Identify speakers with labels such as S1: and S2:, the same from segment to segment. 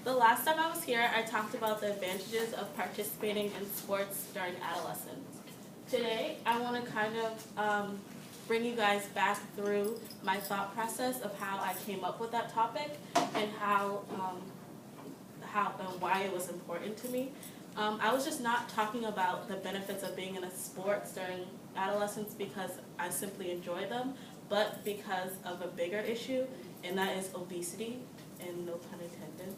S1: The last time I was here, I talked about the advantages of participating in sports during adolescence. Today, I want to kind of bring you guys back through my thought process of how I came up with that topic and how and why it was important to me. I was just not talking about the benefits of being in a sports during adolescence because I simply enjoy them, but because of a bigger issue, and that is obesity, and no pun intended,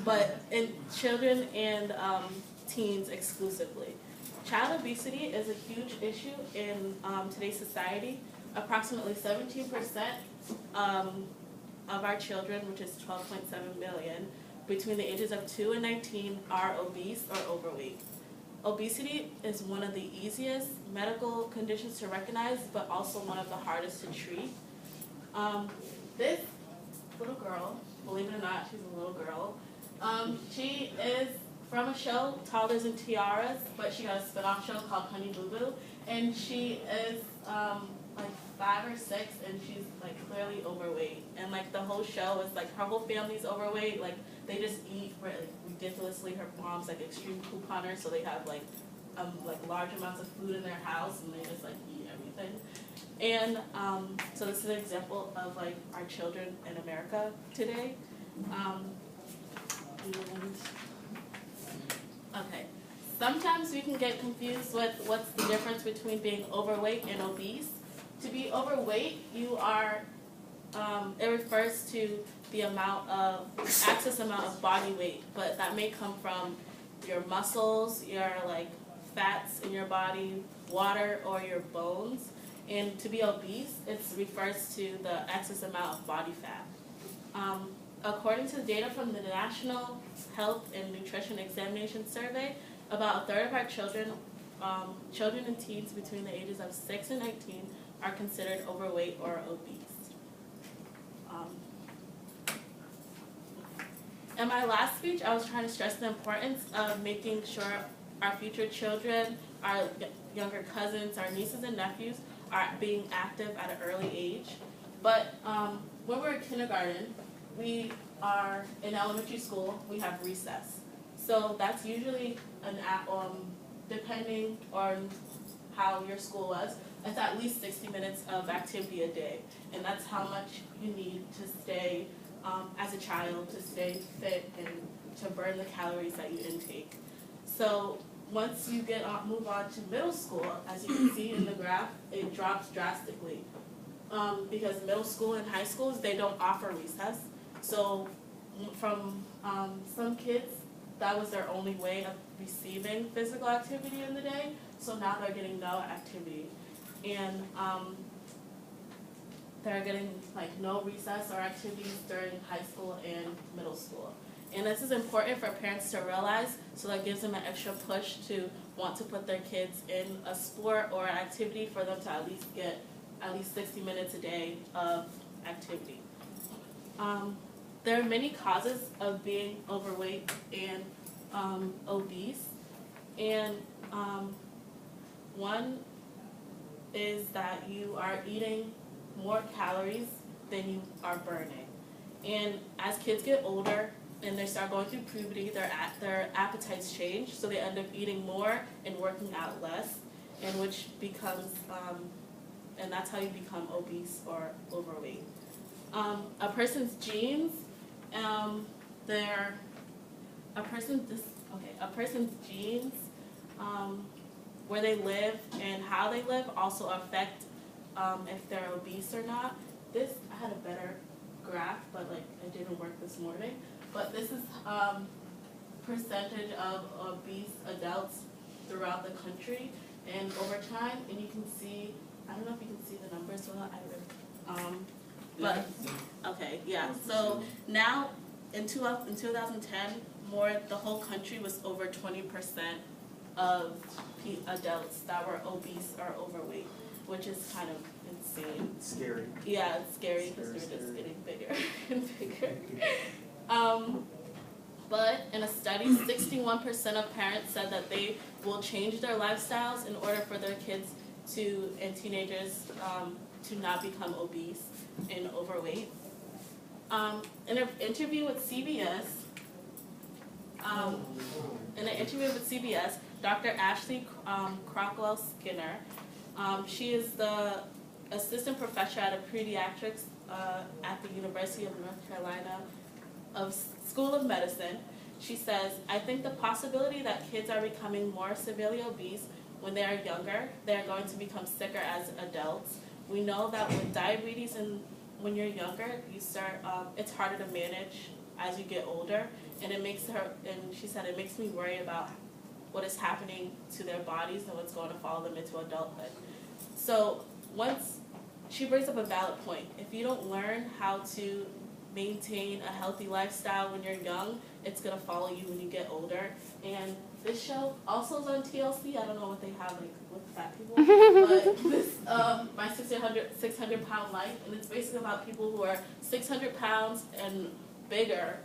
S1: but in children and teens exclusively. Child obesity is a huge issue in today's society. Approximately 17% of our children, which is 12.7 million, between the ages of 2 and 19 are obese or overweight. Obesity is one of the easiest medical conditions to recognize, but also one of the hardest to treat. This little girl, believe it or not, she's a little girl. She is from a show, Toddlers and Tiaras, but she got a spin-off show called Honey Boo Boo, and she is like 5 or 6, and she's like clearly overweight. And like the whole show is like her whole family's overweight. Like they just eat ridiculously. Her mom's like extreme couponer, so they have like large amounts of food in their house, and they just like eat everything. And so this is an example of like our children in America today. Okay. Sometimes we can get confused with what's the difference between being overweight and obese. To be overweight, you are, it refers to the excess amount of body weight, but that may come from your muscles, your like fats in your body, water, or your bones. And to be obese, it refers to the excess amount of body fat. According to data from the National Health and Nutrition Examination Survey, about a third of our children and teens between the ages of 6 and 19 are considered overweight or obese. In my last speech, I was trying to stress the importance of making sure our future children, our younger cousins, our nieces and nephews are being active at an early age. But when we're in kindergarten, we are in elementary school, we have recess. So that's usually depending on how your school was, it's at least 60 minutes of activity a day. And that's how much you need to stay, as a child, to stay fit and to burn the calories that you intake. So once you move on to middle school, as you can see in the graph, it drops drastically. Because middle school and high schools, they don't offer recess. So from some kids, that was their only way of receiving physical activity in the day. So now they're getting no activity. And they're getting like no recess or activities during high school and middle school. And this is important for parents to realize, so that gives them an extra push to want to put their kids in a sport or an activity for them to at least get at least 60 minutes a day of activity. There are many causes of being overweight and obese, and one is that you are eating more calories than you are burning. And as kids get older and they start going through puberty, their appetites change, so they end up eating more and working out less, and which becomes, and that's how you become obese or overweight. A person's genes, where they live and how they live also affect if they're obese or not. I had a better graph, but like it didn't work this morning. But this is percentage of obese adults throughout the country and over time, and you can see, I don't know if you can see the numbers well, but okay, yeah. So now in 2010, the whole country was over 20% of adults that were obese or overweight, which is kind of insane.
S2: Scary.
S1: Yeah, it's scary because they're just getting bigger and bigger. But in a study, 61% of parents said that they will change their lifestyles in order for their kids and teenagers to not become obese and overweight. In an interview with CBS, Dr. Ashley Crockwell Skinner, she is the assistant professor at pediatrics at the University of North Carolina School of Medicine. She says, I think the possibility that kids are becoming more severely obese when they are younger, they are going to become sicker as adults. We know that with diabetes and when you're younger, you start, it's harder to manage as you get older, and it makes her, and she said, it makes me worry about what is happening to their bodies and what's going to follow them into adulthood. So she brings up a valid point. If you don't learn how to maintain a healthy lifestyle when you're young, it's going to follow you when you get older. And this show also is on TLC. I don't know what they have like with fat people, but this My 600 Pound Life, and it's basically about people who are 600 pounds and bigger,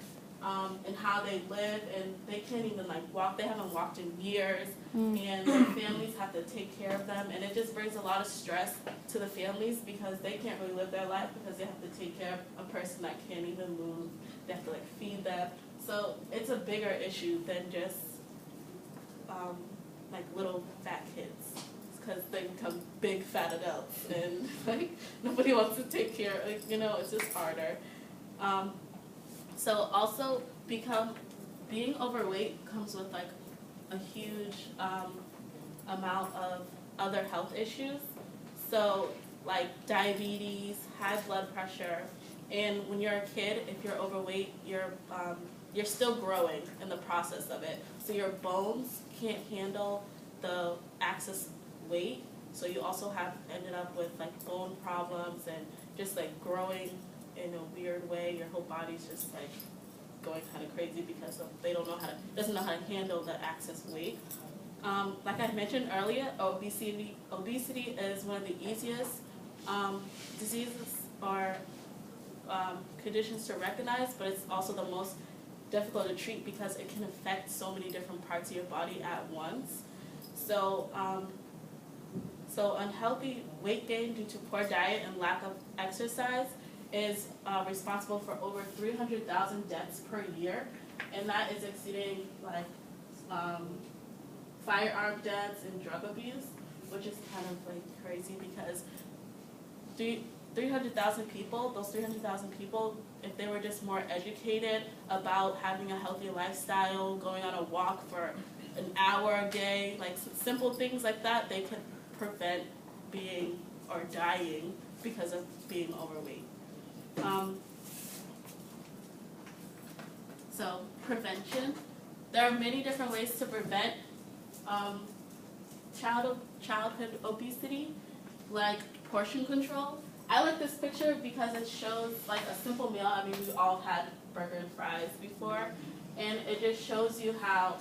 S1: and how they live, and they can't even like walk. They haven't walked in years, and their families have to take care of them, and it just brings a lot of stress to the families because they can't really live their life because they have to take care of a person that can't even move. They have to like feed them. So it's a bigger issue than just like little fat kids, because they become big fat adults, and like nobody wants to take care. Like, you know, it's just harder. So also being overweight comes with like a huge amount of other health issues. So like diabetes, high blood pressure, and when you're a kid, if you're overweight, you're still growing in the process of it. So your bones can't handle the excess weight. So you also have ended up with like bone problems and just like growing in a weird way. Your whole body's just like going kind of crazy because they doesn't know how to handle the excess weight. Like I mentioned earlier, obesity is one of the easiest diseases or conditions to recognize, but it's also the most difficult to treat because it can affect so many different parts of your body at once. So unhealthy weight gain due to poor diet and lack of exercise is responsible for over 300,000 deaths per year, and that is exceeding like firearm deaths and drug abuse, which is kind of like crazy because 300,000 people, those 300,000 people, if they were just more educated about having a healthy lifestyle, going on a walk for an hour a day, like some simple things like that, they could prevent being or dying because of being overweight. So prevention. There are many different ways to prevent childhood obesity, like portion control. I like this picture because it shows like a simple meal. I mean, we all had burger and fries before, and it just shows you how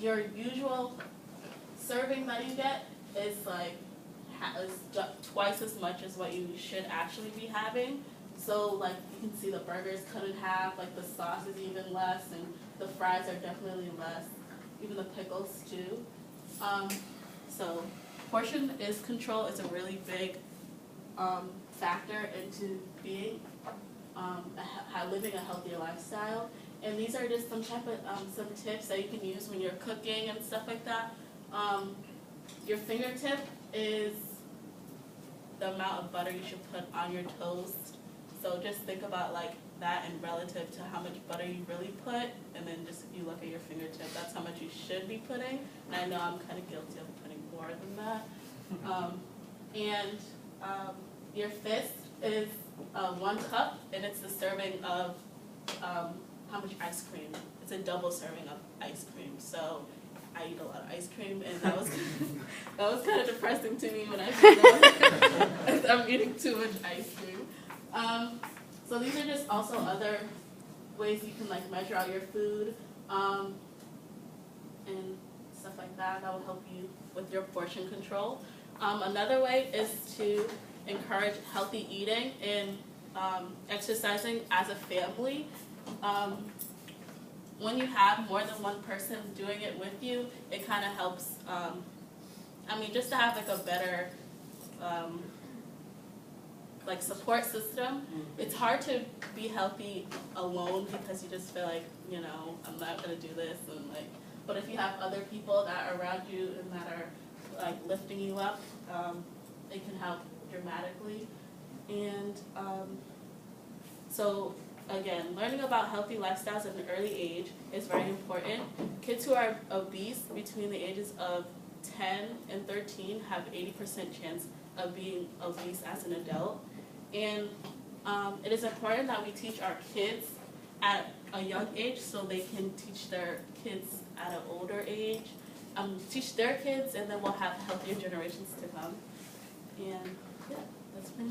S1: your usual serving that you get is like twice as much as what you should actually be having. So like you can see the burger is cut in half, like the sauce is even less, and the fries are definitely less, even the pickles too. So portion control is a really big factor into being living a healthier lifestyle. And these are just some tips that you can use when you're cooking and stuff like that. Your fingertip is the amount of butter you should put on your toast. So just think about like that in relative to how much butter you really put, and then just if you look at your fingertip, that's how much you should be putting. And I know I'm kind of guilty of putting more than that. Your fist is 1 cup, and it's the serving of how much ice cream. It's a double serving of ice cream. So I eat a lot of ice cream, and that was kind of depressing to me when I found out I'm eating too much ice cream. So these are just also other ways you can like measure out your food and stuff like that. That will help you with your portion control. Another way is to encourage healthy eating and exercising as a family. When you have more than one person doing it with you, it kind of helps, just to have like a better like support system. It's hard to be healthy alone because you just feel like, you know, I'm not gonna do this and like, but if you have other people that are around you and that are like lifting you up, it can help dramatically. And so again, learning about healthy lifestyles at an early age is very important. Kids who are obese between the ages of 10 and 13 have 80% chance of being obese as an adult. And it is important that we teach our kids at a young age so they can teach their kids at an older age, teach their kids, and then we'll have healthier generations to come. And yeah, that's pretty much